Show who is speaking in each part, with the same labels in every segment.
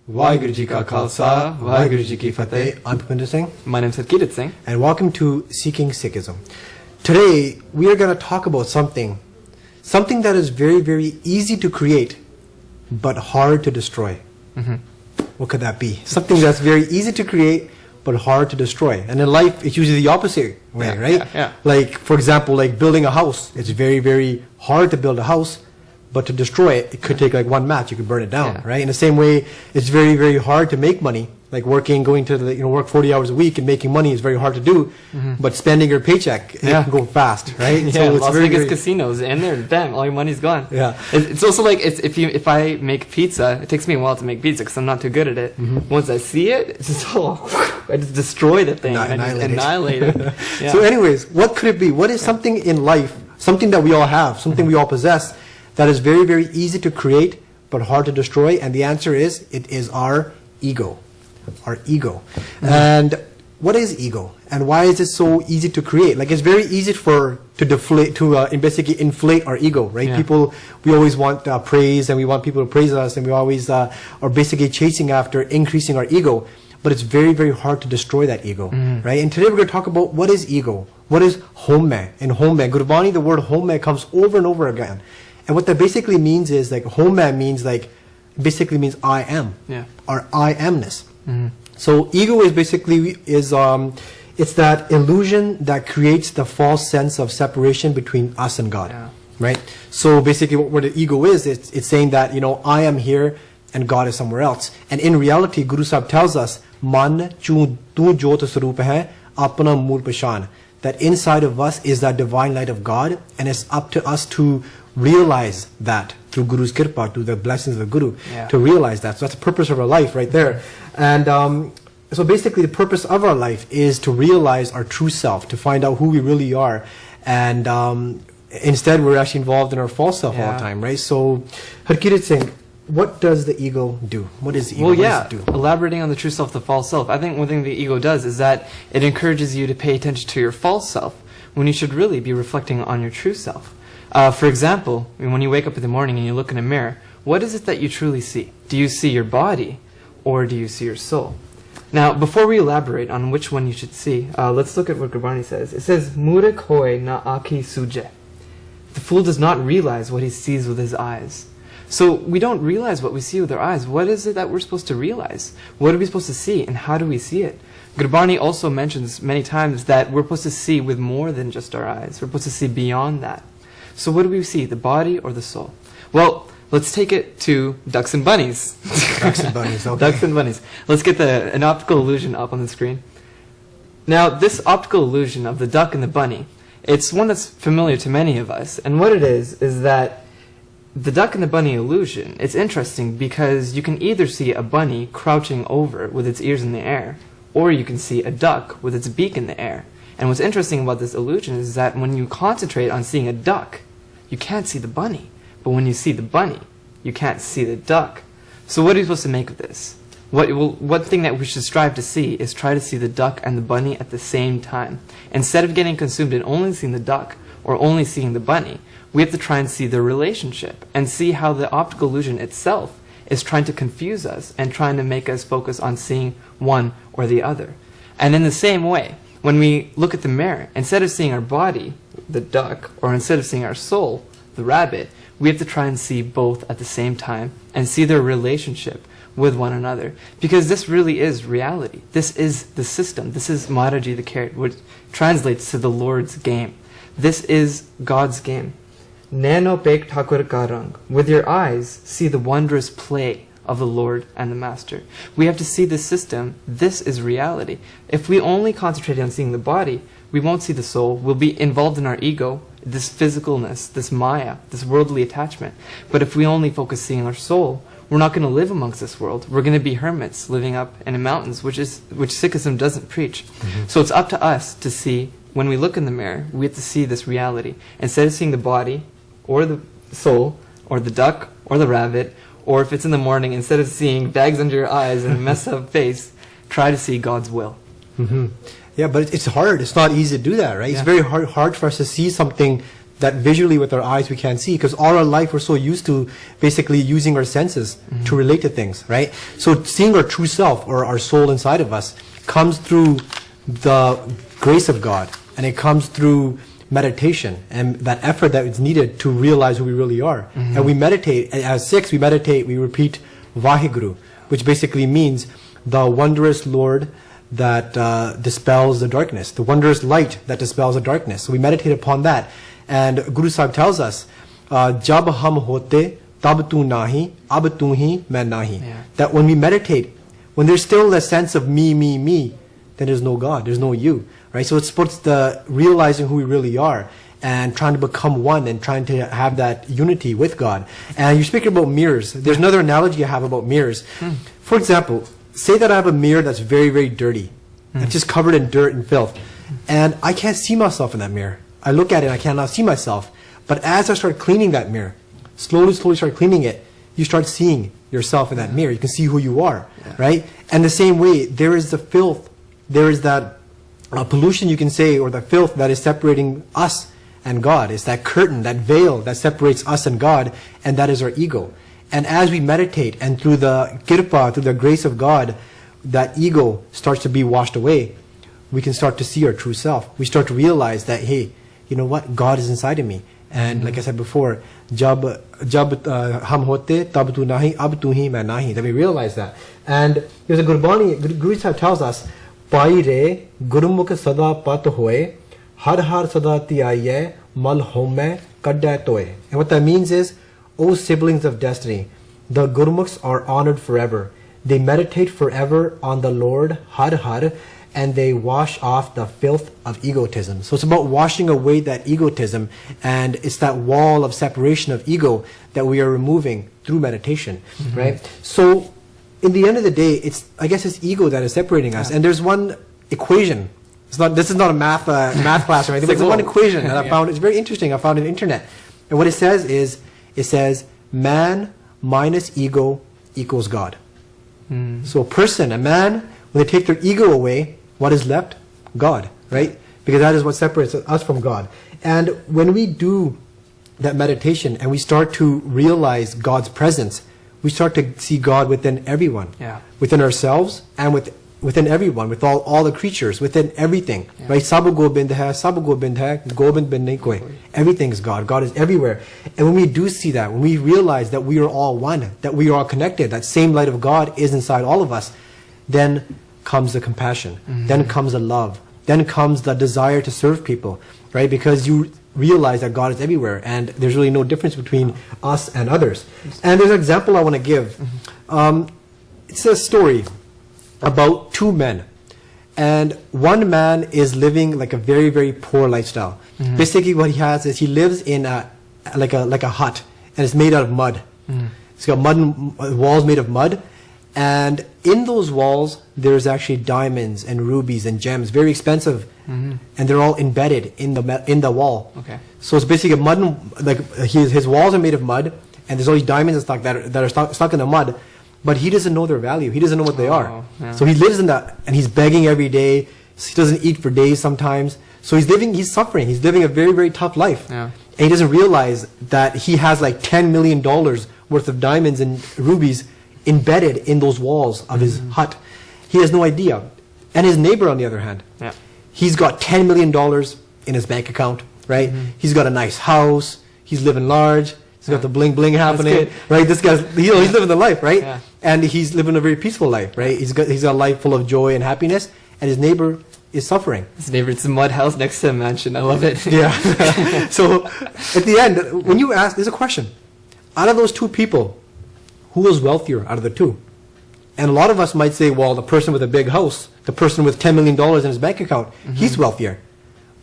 Speaker 1: Vaheguru Ji Ka Khalsa, Vaheguru Ji Ki Fateh.
Speaker 2: I'm Harkeerat Singh.
Speaker 1: My name is Harkeerat Singh.
Speaker 2: And welcome to Seeking Sikhism. Today, we are going to talk about something that is very, very easy to create, but hard to destroy. What could that be? Something that's very easy to create, but hard to destroy. And in life, it's usually the opposite way, right?
Speaker 1: Yeah.
Speaker 2: Like, for example, like building a house. It's very, very hard to build a house, but to destroy it, it could take like one match. You could burn it down, right? In the same way, it's very, very hard to make money. Like going to the, work 40 hours a week and making money is very hard to do. But spending your paycheck, it can go fast, right?
Speaker 1: So it's Las Vegas casinos, and there, bam, all your money's gone.
Speaker 2: Yeah.
Speaker 1: It's also like if I make pizza, it takes me a while to make pizza because I'm not too good at it. Once I see it, it's just I just destroy the thing. I just annihilate it. Yeah.
Speaker 2: So anyways, what could it be? What is something in life, something that we all have, something we all possess, that is very, very easy to create but hard to destroy? And the answer is, it is our ego. Our ego. And what is ego? And why is it so easy to create? Like, it's very easy to basically inflate our ego, right?
Speaker 1: Yeah.
Speaker 2: We always want praise, and we want people to praise us, and we always are basically chasing after increasing our ego. But it's very, very hard to destroy that ego, right? And today we're going to talk about what is ego. What is homme? In homme, Gurbani, the word homme comes over and over again. And what that basically means is, like, homme means, like, basically means I am, or I amness. So ego is basically it's that illusion that creates the false sense of separation between us and God, right? So basically, what the ego is, it's saying that I am here and God is somewhere else. And in reality, Guru Sahib tells us, "Man chu tu jot swarup hai, apna mool pashan." That inside of us is that divine light of God, and it's up to us to realize that through Guru's kirpa, to the blessings of the Guru, to realize that. So that's the purpose of our life right there. And so basically the purpose of our life is to realize our true self, to find out who we really are. And instead we're actually involved in our false self all the time, right? So Harkeerat Singh, what does the ego do? What is the ego?
Speaker 1: Well, what does it do? Elaborating on the true self, the false self, I think one thing the ego does is that it encourages you to pay attention to your false self when you should really be reflecting on your true self. For example, when you wake up in the morning and you look in a mirror, what is it that you truly see? Do you see your body, or do you see your soul? Now, before we elaborate on which one you should see, let's look at what Gurbani says. It says, "Murek hoy na akhi suje." The fool does not realize what he sees with his eyes. So we don't realize what we see with our eyes. What is it that we're supposed to realize? What are we supposed to see, and how do we see it? Gurbani also mentions many times that we're supposed to see with more than just our eyes. We're supposed to see beyond that. So what do we see, the body or the soul? Well, let's take it to ducks and bunnies.
Speaker 2: Ducks and bunnies, okay.
Speaker 1: Ducks and bunnies. Let's get an optical illusion up on the screen. Now, this optical illusion of the duck and the bunny, it's one that's familiar to many of us. And what it is that the duck and the bunny illusion, it's interesting because you can either see a bunny crouching over with its ears in the air, or you can see a duck with its beak in the air. And what's interesting about this illusion is that when you concentrate on seeing a duck, you can't see the bunny. But when you see the bunny, you can't see the duck. So what are you supposed to make of this? One thing that we should strive to see is try to see the duck and the bunny at the same time. Instead of getting consumed in only seeing the duck or only seeing the bunny, we have to try and see their relationship and see how the optical illusion itself is trying to confuse us and trying to make us focus on seeing one or the other. And in the same way, when we look at the mirror, instead of seeing our body, the duck, or instead of seeing our soul, the rabbit, we have to try and see both at the same time and see their relationship with one another. Because this really is reality. This is the system. This is Maharaji the Carrot, which translates to the Lord's game. This is God's game. Nano pek thakur karang. With your eyes, see the wondrous play of the Lord and the Master. We have to see this system. This is reality. If we only concentrate on seeing the body, we won't see the soul. We'll be involved in our ego, this physicalness, this maya, this worldly attachment. But if we only focus seeing our soul, we're not going to live amongst this world. We're going to be hermits living up in the mountains, which Sikhism doesn't preach. So it's up to us to see, when we look in the mirror, we have to see this reality. Instead of seeing the body, or the soul, or the duck, or the rabbit, or if it's in the morning, instead of seeing bags under your eyes and a messed up face, try to see God's will.
Speaker 2: Yeah, but it's hard. It's not easy to do that, right? It's very hard for us to see something that visually with our eyes we can't see, because all our life we're so used to basically using our senses to relate to things, right? So seeing our true self, or our soul inside of us, comes through the grace of God, and it comes through meditation and that effort that is needed to realize who we really are. And we meditate, as Sikhs we meditate, we repeat Vaheguru, which basically means the wondrous Lord that dispels the darkness, the wondrous light that dispels the darkness. So we meditate upon that. And Guru Sahib tells us, Jab hum hote, tab tu nahi, ab tu hi, main nahi. That when we meditate, when there's still a sense of me, then there's no God, there's no you. Right? So it's the realizing who we really are and trying to become one and trying to have that unity with God. And you're speaking about mirrors. There's another analogy I have about mirrors. For example, say that I have a mirror that's very, very dirty. It's just covered in dirt and filth. And I can't see myself in that mirror. I look at it and I cannot see myself. But as I start cleaning that mirror, slowly start cleaning it, you start seeing yourself in that mirror. You can see who you are, right? And the same way, there is the filth, there is that pollution, you can say, or the filth that is separating us and God. It's that curtain, that veil that separates us and God, and that is our ego. And as we meditate, and through the kirpa, through the grace of God, that ego starts to be washed away, we can start to see our true self. We start to realize that, hey, you know what? God is inside of me. And like I said before, jab hum hote, tab tu nahi, ab tu hi, main nahi. That we realize that. And there's a Gurbani, Guru Sahib tells us, Pai re gurumukh sada pat hoye, har har sada tiaye, mal home kadda toye. And what that means is, O siblings of destiny, the Gurmukhs are honored forever. They meditate forever on the Lord, har har, and they wash off the filth of egotism. So it's about washing away that egotism, and it's that wall of separation of ego that we are removing through meditation, right? So in the end of the day, I guess it's ego that is separating us. And there's one equation. This is not a math class or anything, but there's one equation that I found. It's very interesting. I found on the internet. And what it says is, it says, man minus ego equals God. So a man, when they take their ego away, what is left? God, right? Because that is what separates us from God. And when we do that meditation and we start to realize God's presence, we start to see God within everyone, within ourselves and within everyone, with all the creatures, within everything, right? Sab gobind hai, gobind bin nahi koi. Everything is God. God is everywhere. And when we do see that, when we realize that we are all one, that we are all connected, that same light of God is inside all of us, then comes the compassion, then comes the love, then comes the desire to serve people, right? Because you realize that God is everywhere and there's really no difference between us and others. And there's an example I want to give. It's a story about two men, and one man is living like a very, very poor lifestyle. Basically what he has is he lives in a hut, and it's made out of mud. It's got walls made of mud, and in those walls there's actually diamonds and rubies and gems, very expensive, and they're all embedded in the wall. So it's basically his walls are made of mud, and there's all these diamonds and stuff that are stuck in the mud. But he doesn't know their value. He doesn't know what they are. So he lives in that, and he's begging every day. He doesn't eat for days sometimes. So he's suffering. He's living a very, very tough life. And he doesn't realize that he has like $10 million worth of diamonds and rubies embedded in those walls of his hut. He has no idea. And his neighbor, on the other hand, he's got $10 million in his bank account, right? He's got a nice house. He's living large. He's got the bling bling happening, right? This guy's he's living the life, right? And he's living a very peaceful life, right? He's got a life full of joy and happiness, and his neighbor is suffering.
Speaker 1: His neighbor, it's a mud house next to a mansion. I love it.
Speaker 2: So at the end, when you ask, there's a question: out of those two people, who was wealthier out of the two? And a lot of us might say, well, the person with a big house, the person with $10 million in his bank account, he's wealthier.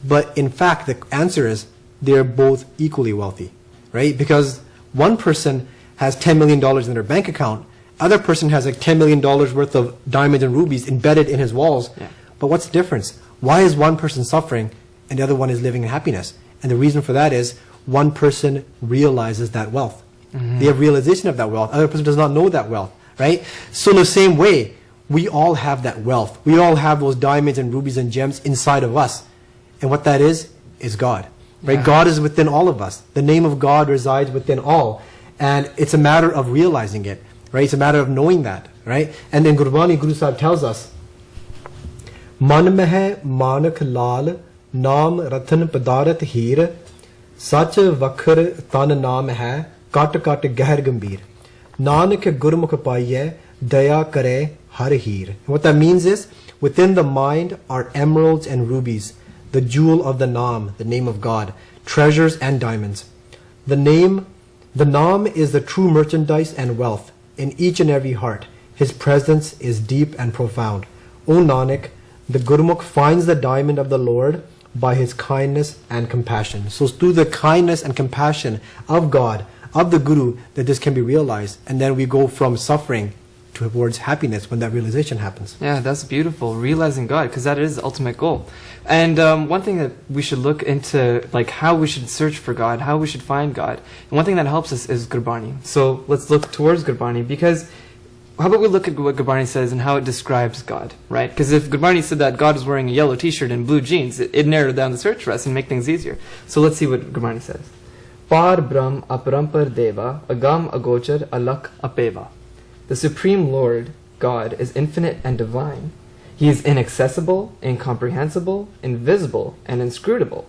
Speaker 2: But in fact, the answer is they're both equally wealthy. Right? Because one person has $10 million in their bank account, other person has like $10 million worth of diamonds and rubies embedded in his walls. But what's the difference? Why is one person suffering and the other one is living in happiness? And the reason for that is one person realizes that wealth. They have realization of that wealth. Other person does not know that wealth. Right? So in the same way, we all have that wealth. We all have those diamonds and rubies and gems inside of us. And what that is God. right?
Speaker 1: Yeah.
Speaker 2: God is within all of us. The name of God resides within all. And it's a matter of realizing it, right? It's a matter of knowing that, right? And then Gurbani, Guru Sahib tells us, Man meh manak lal, naam ratan padarat heer, sach vakhar tan naam hai, kat kat gahar gambir. Nanak gurmukh paiye, daya kare har heer. And what that means is, within the mind are emeralds and rubies, the jewel of the Naam, the name of God, treasures and diamonds. The Naam is the true merchandise and wealth in each and every heart. His presence is deep and profound. O Nanak, the Gurmukh finds the diamond of the Lord by his kindness and compassion. So it's through the kindness and compassion of God, of the Guru, that this can be realized. And then we go from suffering towards happiness when that realization happens.
Speaker 1: Yeah, that's beautiful. Realizing God, because that is the ultimate goal. And one thing that we should look into, like how we should search for God, how we should find God. And one thing that helps us is Gurbani. So let's look towards Gurbani, because how about we look at what Gurbani says and how it describes God, right? Because if Gurbani said that God is wearing a yellow t-shirt and blue jeans, it narrowed down the search for us and make things easier. So let's see what Gurbani says. Par Brahm Aparampar Deva Agam Agochar Alak Apeva. The Supreme Lord, God, is infinite and divine. He is inaccessible, incomprehensible, invisible, and inscrutable.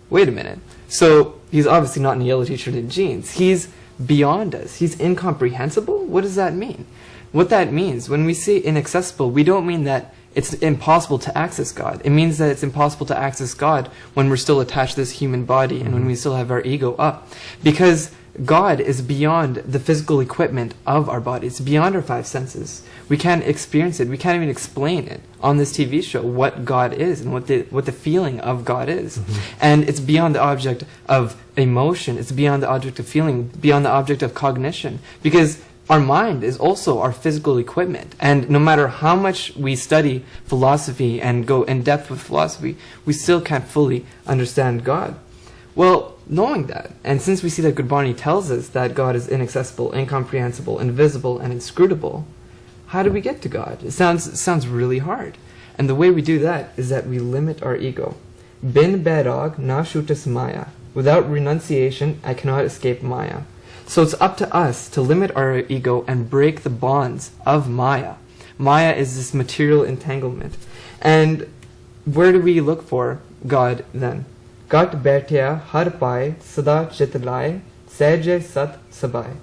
Speaker 1: Wait a minute. So he's obviously not in a yellow t-shirt and jeans. He's beyond us. He's incomprehensible? What does that mean? What that means, when we say inaccessible, we don't mean that it's impossible to access God. It means that it's impossible to access God when we're still attached to this human body and when we still have our ego up. Because God is beyond the physical equipment of our body. It's beyond our five senses. We can't experience it. We can't even explain it on this TV show, what God is and what the feeling of God is. And it's beyond the object of emotion. It's beyond the object of feeling, beyond the object of cognition. Because our mind is also our physical equipment. And no matter how much we study philosophy and go in depth with philosophy, we still can't fully understand God. Well, knowing that, and since we see that Gurbani tells us that God is inaccessible, incomprehensible, invisible, and inscrutable, how do we get to God? It sounds really hard. And the way we do that is that we limit our ego. Bin berag na shutas maya. Without renunciation, I cannot escape maya. So it's up to us to limit our ego and break the bonds of maya. Maya is this material entanglement. And where do we look for God then? Gat baitya har pai sada chitlai sahaj sat sabai.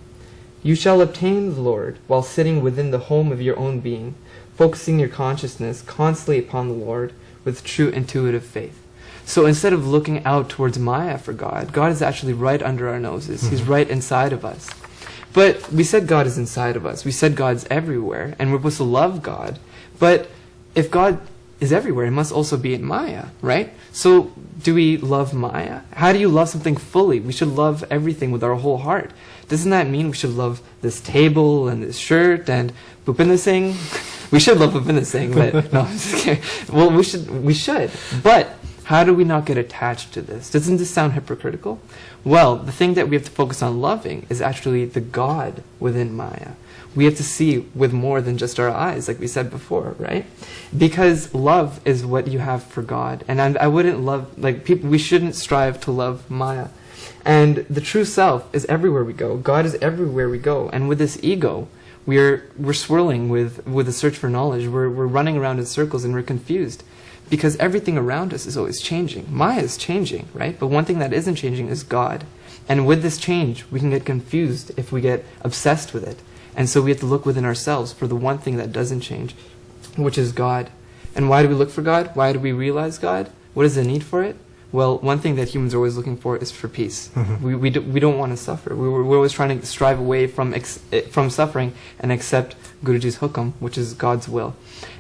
Speaker 1: You shall obtain the Lord while sitting within the home of your own being, focusing your consciousness constantly upon the Lord with true intuitive faith. So instead of looking out towards Maya for God, God is actually right under our noses. He's right inside of us. But we said God is inside of us. We said God's everywhere, and we're supposed to love God. But if God is everywhere, it must also be in Maya, right? So do we love Maya? How do you love something fully? We should love everything with our whole heart. Doesn't that mean we should love this table and this shirt and Bhupinder Singh? We should love Bhupinder Singh, but no, I'm just kidding. Well, we should. But how do we not get attached to this? Doesn't this sound hypocritical? Well, the thing that we have to focus on loving is actually the God within Maya. We have to see with more than just our eyes, like we said before, right? Because love is what you have for God. And I wouldn't love, like people, we shouldn't strive to love Maya. And the true self is everywhere we go. God is everywhere we go. And with this ego, we're swirling with the search for knowledge. We're running around in circles and we're confused. Because everything around us is always changing. Maya is changing, right? But one thing that isn't changing is God. And with this change, we can get confused if we get obsessed with it. And so we have to look within ourselves for the one thing that doesn't change, which is God. And why do we look for God? Why do we realize God? What is the need for it? Well, one thing that humans are always looking for is for peace. We don't want to suffer. We're always trying to strive away from suffering and accept Guruji's hukam, which is God's will.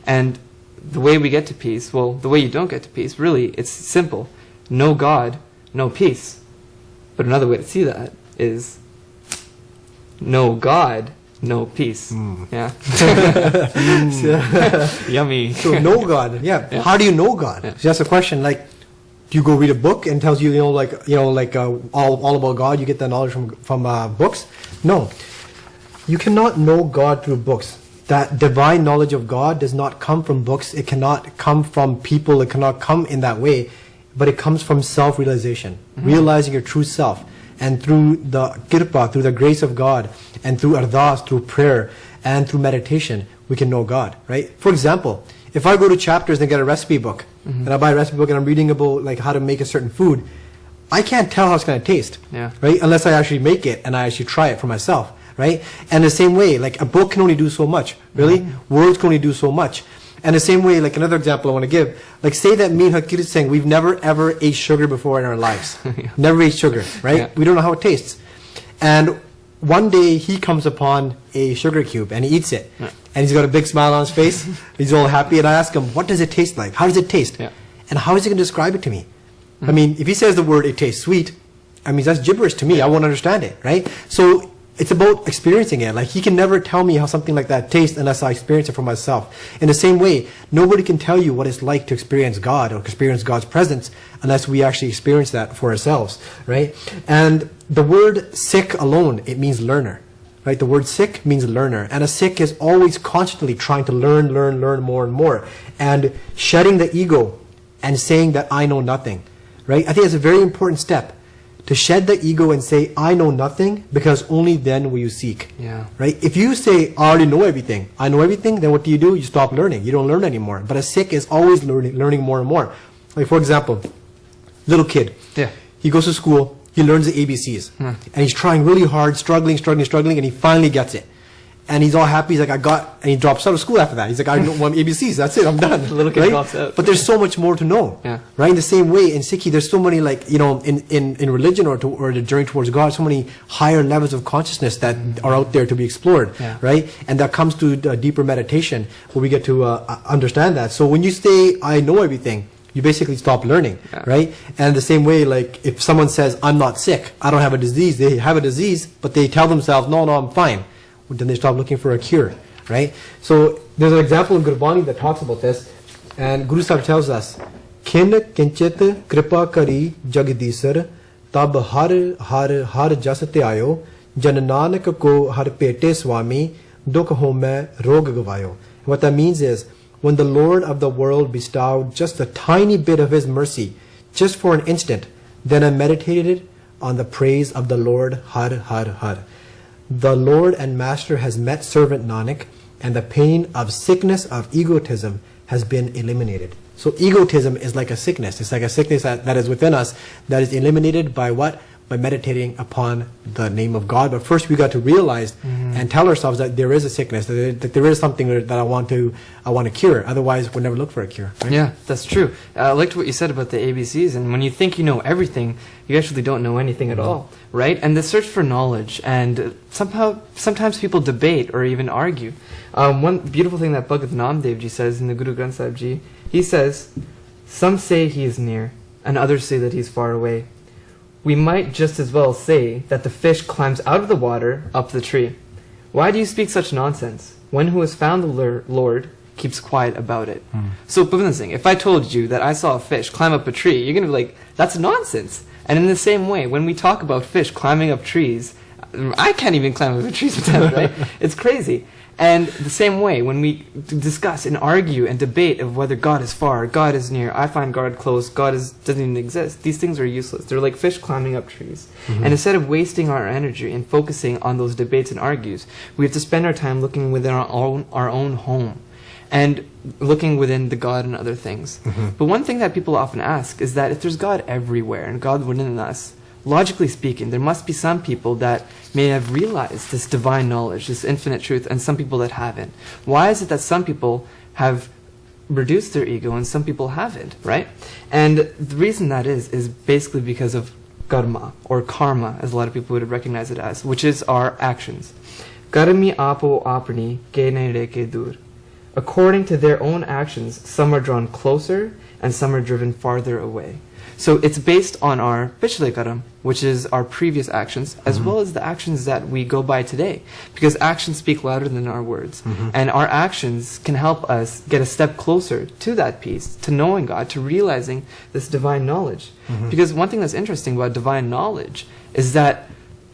Speaker 1: And the way we get to peace, well, the way you don't get to peace, really, it's simple. No God, no peace. But another way to see that is no God, no peace. Yeah. Yummy.
Speaker 2: So know God. Yeah. How do you know God?
Speaker 1: Yeah.
Speaker 2: So that's a question. Like, do you go read a book and tells you, all about God? You get that knowledge from books? No. You cannot know God through books. That divine knowledge of God does not come from books. It cannot come from people. It cannot come in that way. but it comes from self-realization, realizing your true self. And through the kirpa, through the grace of God, and through ardas, through prayer, and through meditation, we can know God, right? For example, if I go to Chapters and get a recipe book, and I buy a recipe book and I'm reading about like how to make a certain food, I can't tell how it's going to taste, right? Unless I actually make it and I actually try it for myself, right? And the same way, like a book can only do so much, really? Words can only do so much. And the same way, like another example I want to give, like say that me and Harkeerat Singh, we've never ever ate sugar before in our lives. Never ate sugar, right? We don't know how it tastes. And one day he comes upon a sugar cube and he eats it. And he's got a big smile on his face. He's all happy. And I ask him, what does it taste like? How does it taste? And how is he going to describe it to me? I mean, if he says the word, it tastes sweet, I mean, that's gibberish to me. I won't understand it, right? So it's about experiencing it. Like, he can never tell me how something like that tastes unless I experience it for myself. In the same way, nobody can tell you what it's like to experience God or experience God's presence unless we actually experience that for ourselves, right? And the word Sikh alone, it means learner, right? The word Sikh means learner. And a Sikh is always constantly trying to learn more and more. And shedding the ego and saying that I know nothing, right? I think it's a very important step. To shed the ego and say, I know nothing, because only then will you seek. Right? If you say, I already know everything, then what do? You stop learning. You don't learn anymore. But a Sikh is always learning more and more. Like, for example, little kid. He goes to school, he learns the ABCs. And he's trying really hard, struggling, and he finally gets it. And he's all happy. He's like, and he drops out of school after that. He's like, I know one ABCs. That's it. I'm done. The little kid drops out. But there's so much more to know. Right? In the same way, in Sikhi, there's so many, like, you know, in religion or the journey towards God, so many higher levels of consciousness that are out there to be explored. Right? And that comes to deeper meditation where we get to understand that. So when you say, I know everything, you basically stop learning. Right? And the same way, like, if someone says, I'm not sick, I don't have a disease, they have a disease, but they tell themselves, no, I'm fine. Then they stop looking for a cure, right? So there's an example in Gurbani that talks about this, and Guru Sahib tells us, Kin kinchit kripa kari jagdisar tab har jasate ayo jan nanak ko har pete swami dukh home rog gavayo. What that means is, when the Lord of the world bestowed just a tiny bit of his mercy, just for an instant, then I meditated on the praise of the Lord har. The Lord and Master has met servant Nanak, and the pain of sickness of egotism has been eliminated. So egotism is like a sickness. It's like a sickness that is within us that is eliminated by what? By meditating upon the name of God. But first we got to realize and tell ourselves that there is a sickness, that there is something that I want to cure. Otherwise, we'll never look for a cure. Right?
Speaker 1: Yeah, that's true. I liked what you said about the ABCs. And when you think you know everything, you actually don't know anything at all, right? And the search for knowledge, and sometimes people debate or even argue. One beautiful thing that Bhagat Namdev Ji says in the Guru Granth Sahib Ji, he says, some say he is near, and others say that he is far away. We might just as well say that the fish climbs out of the water up the tree. Why do you speak such nonsense? One who has found the Lord keeps quiet about it. So, Bhavin Singh, if I told you that I saw a fish climb up a tree, you're going to be like, that's nonsense. And in the same way, when we talk about fish climbing up trees, I can't even climb up a tree sometimes, right? It's crazy. And the same way, when we discuss and argue and debate of whether God is far, God is near, I find God close, doesn't even exist, these things are useless. They're like fish climbing up trees. And instead of wasting our energy and focusing on those debates and argues, we have to spend our time looking within our own home and looking within the God and other things. But one thing that people often ask is that if there's God everywhere and God within us, logically speaking, there must be some people that may have realized this divine knowledge, this infinite truth, and some people that haven't. Why is it that some people have reduced their ego and some people haven't, right? And the reason that is basically because of karma, or karma, as a lot of people would recognize it as, which is our actions. Karmi apo apni ke nere ke dur. According to their own actions, some are drawn closer and some are driven farther away. So it's based on our pichle karam, which is our previous actions, as well as the actions that we go by today. Because actions speak louder than our words. And our actions can help us get a step closer to that peace, to knowing God, to realizing this divine knowledge. Because one thing that's interesting about divine knowledge is that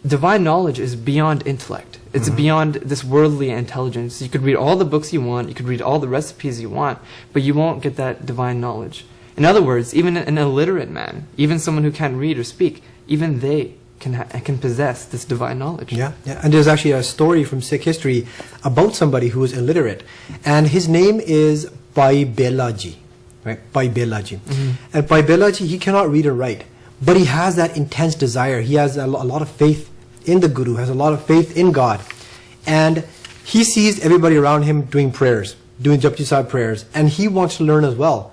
Speaker 1: divine knowledge is beyond intellect. It's beyond this worldly intelligence. You could read all the books you want, you could read all the recipes you want, but you won't get that divine knowledge. In other words, even an illiterate man, even someone who can't read or speak, even they can possess this divine knowledge.
Speaker 2: Yeah, yeah. And there's actually a story from Sikh history about somebody who was illiterate, and his name is Bhai Bela Ji, right? Bhai Bela Ji. And Bhai Bela Ji, he cannot read or write, but he has that intense desire. He has a lot of faith in the Guru, has a lot of faith in God, and he sees everybody around him doing prayers, doing Japji Sahib prayers, and he wants to learn as well,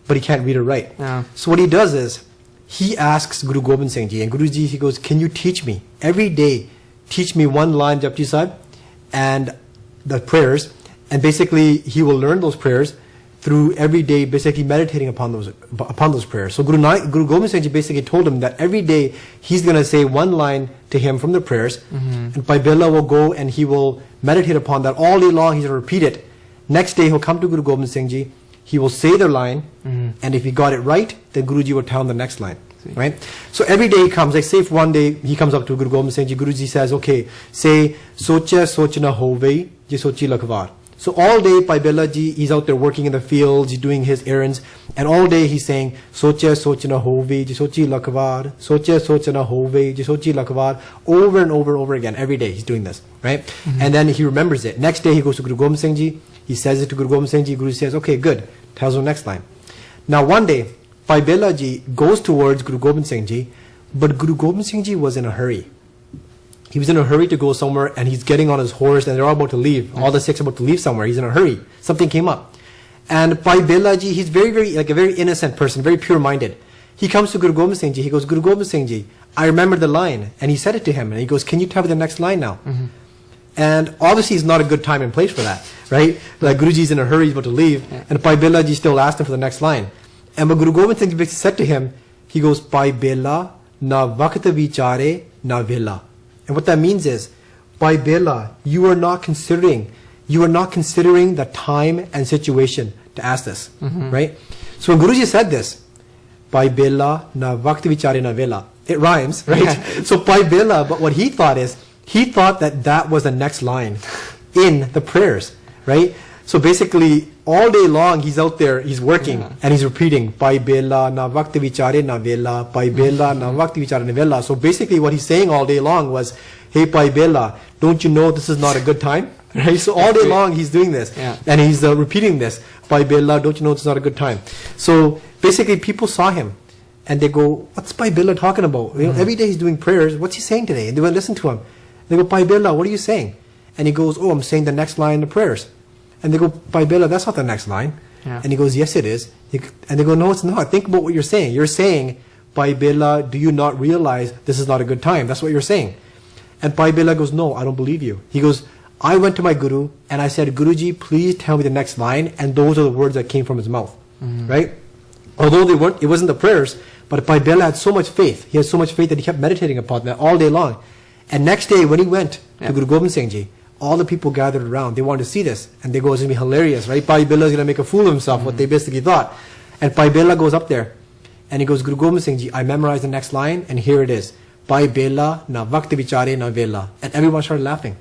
Speaker 2: but he can't read or write.
Speaker 1: Yeah.
Speaker 2: So what he does is, he asks Guru Gobind Singh Ji, and Guruji, he goes, can you teach me, every day, teach me one line Japji Sahib and the prayers, and basically he will learn those prayers through every day basically meditating upon those prayers. So Guru Gobind Singh Ji basically told him that every day he's going to say one line to him from the prayers, and Bhai Bela will go and he will meditate upon that all day long. He's going to repeat it. Next day he'll come to Guru Gobind Singh Ji, he will say the line, and if he got it right, then Guruji will tell him the next line. Right? So every day he comes, like say if one day he comes up to Guru Gobind Singh Ji, Guruji says, okay, say, Socha sochna hove, je sochi lakhwar. So all day Bhai Bela Ji, he's out there working in the fields, he's doing his errands, and all day he's saying, Socha sochna hove, je sochi lakhwar, Socha sochna hove, je sochi lakhwar, over and over and over again, every day he's doing this, right? And then he remembers it. Next day he goes to Guru Gobind Singh Ji, he says it to Guru Gobind Singh Ji, Guru says, okay, good, tells him the next line. Now one day, Bhai Bela Ji goes towards Guru Gobind Singh Ji, but Guru Gobind Singh Ji was in a hurry. He was in a hurry to go somewhere, and he's getting on his horse, and they're all about to leave. All the Sikhs are about to leave somewhere. He's in a hurry. Something came up. And Bhai Bela Ji, he's like a very innocent person, very pure-minded. He comes to Guru Gobind Singh Ji. He goes, Guru Gobind Singh Ji, I remember the line. And he said it to him. And he goes, can you tell me the next line now? And obviously it's not a good time and place for that, right? Like Guruji's in a hurry, he's about to leave. And Bhai Bela Ji still asked him for the next line. And when Guru Gobind Singh Ji said to him, he goes, Bhai Bela, na vakt vichare na vela. And what that means is, Bhai Bela, you are not considering the time and situation to ask this, right? So when Guruji said this, Bhai Bela na vakt vichare na vela, it rhymes, right? So Bhai Bela, but what he thought is, he thought that was the next line in the prayers, right? So basically, all day long, he's out there, he's working, and he's repeating, Bhai Bela na vakt vichare na vela, Bhai Bela na vakt vichare na vela. So basically what he's saying all day long was, hey Bhai Bela, don't you know this is not a good time? Right? So all day long he's doing this, and he's repeating this, Bhai Bela, don't you know this is not a good time? So basically people saw him, and they go, what's Bhai Bela talking about? You know, every day he's doing prayers, what's he saying today? And they went listen to him. They go, Bhai Bela, what are you saying? And he goes, oh, I'm saying the next line in the prayers. And they go, Bhai Bela, that's not the next line. And he goes, yes, it is. And they go, no, it's not. Think about what you're saying. You're saying, Bhai Bela, do you not realize this is not a good time? That's what you're saying. And Bhai Bela goes, no, I don't believe you. He goes, I went to my Guru and I said, Guruji, please tell me the next line. And those are the words that came from his mouth. Right? Although it wasn't the prayers, but Bhai Bela had so much faith. He had so much faith that he kept meditating upon that all day long. And next day when he went to Guru Gobind Singh Ji, all the people gathered around. They wanted to see this. And they go, it's going to be hilarious, right? Bhai Bela is going to make a fool of himself, what they basically thought. And Bhai Bela goes up there. And he goes, Guru Gobind Singh Ji, I memorized the next line, and here it is. Bhai Bela na vakt vichare na vela. And everyone started laughing.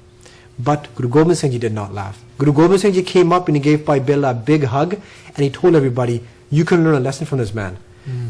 Speaker 2: But Guru Gobind Singh Ji did not laugh. Guru Gobind Singh Ji came up and he gave Bhai Bela a big hug. And he told everybody, you can learn a lesson from this man.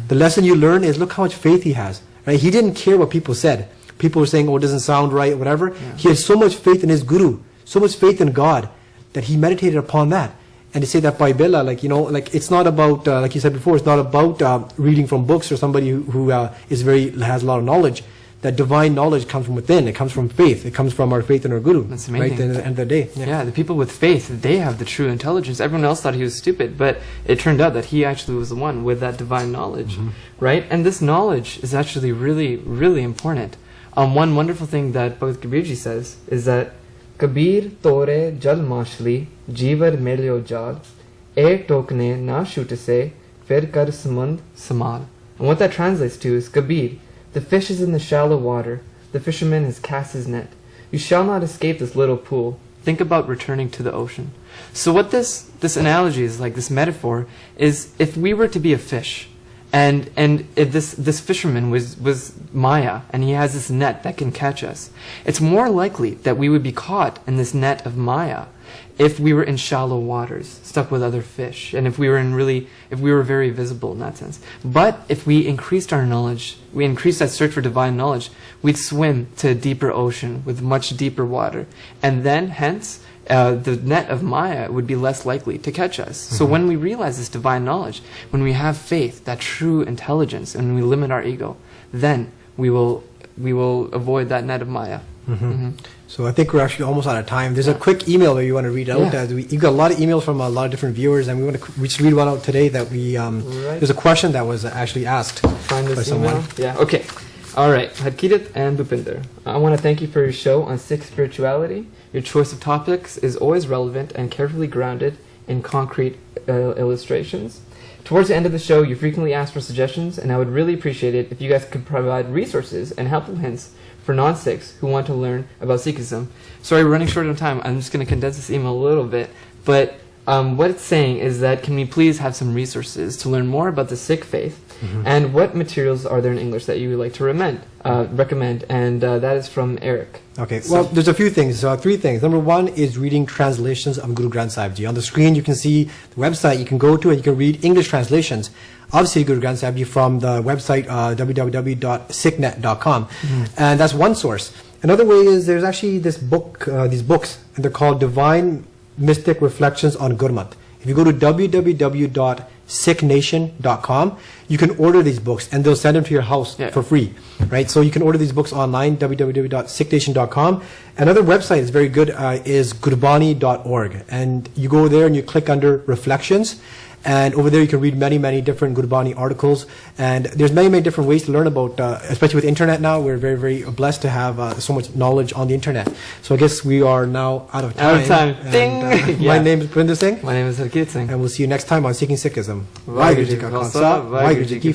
Speaker 2: The lesson you learn is, look how much faith he has. Right? He didn't care what people said. People were saying, oh, it doesn't sound right, whatever. He had so much faith in his Guru, so much faith in God, that he meditated upon that. And to say that Bhai Bela, like, you know, like it's not about, like you said before, it's not about reading from books or somebody who has a lot of knowledge. That divine knowledge comes from within. It comes from faith. It comes from our faith in our Guru.
Speaker 1: That's amazing.
Speaker 2: Right? At the end of the day.
Speaker 1: Yeah, the people with faith, they have the true intelligence. Everyone else thought he was stupid, but it turned out that he actually was the one with that divine knowledge, right? And this knowledge is actually really, really important. One wonderful thing that Bhagavad Kabirji says is that Kabir tore jal mashli jeevar melyo jal ek tokne na shutase fir kar samand samal. And what that translates to is, Kabir, the fish is in the shallow water, the fisherman has cast his net. You shall not escape this little pool. Think about returning to the ocean. So what this analogy is, like this metaphor, is if we were to be a fish, and if this fisherman was Maya, and he has this net that can catch us, it's more likely that we would be caught in this net of Maya if we were in shallow waters, stuck with other fish, and if we were very visible in that sense. But if we increased our knowledge, we increased that search for divine knowledge, we'd swim to a deeper ocean with much deeper water. And then, hence, the net of Maya would be less likely to catch us. So when we realize this divine knowledge, when we have faith, that true intelligence, and we limit our ego, then we will avoid that net of Maya.
Speaker 2: So I think we're actually almost out of time. There's a quick email that you want to read out.
Speaker 1: Yeah.
Speaker 2: You got a lot of emails from a lot of different viewers, and we should read one out today. That there's a question that was actually asked
Speaker 1: Find
Speaker 2: by
Speaker 1: this
Speaker 2: someone.
Speaker 1: email. Yeah. Okay. All right. Harkeerat and Bhupinder, I want to thank you for your show on Sikh spirituality. Your choice of topics is always relevant and carefully grounded in concrete illustrations. Towards the end of the show, you frequently ask for suggestions, and I would really appreciate it if you guys could provide resources and helpful hints for non-Sikhs who want to learn about Sikhism. Sorry, we're running short on time. I'm just going to condense this email a little bit. But what it's saying is that can we please have some resources to learn more about the Sikh faith, and what materials are there in English that you would like to recommend? And that is from Eric.
Speaker 2: Okay, well, there's a few things. So 3 things. Number 1 is reading translations of Guru Granth Sahib Ji. On the screen, you can see the website you can go to, and you can read English translations of Sri Guru Granth Sahib Ji from the website www.sikhnet.com. And that's one source. Another way is there's actually these books, and they're called Divine Mystic Reflections on Gurmat. If you go to www.sikhnation.com, you can order these books, and they'll send them to your house for free, right? So you can order these books online, www.sikhnation.com. Another website that's very good is gurbani.org, and you go there and you click under Reflections, and over there you can read many, many different Gurbani articles, and there's many, many different ways to learn about, especially with internet now. We're very, very blessed to have so much knowledge on the internet. So I guess we are now out of time.
Speaker 1: Out of time. Ding!
Speaker 2: My name is Bhupinder Singh.
Speaker 1: My name is Harkeerat Singh.
Speaker 2: And we'll see you next time on Seeking Sikhism.
Speaker 1: Vaheguru Ji Ka Khalsa, Vaheguru Ji Ki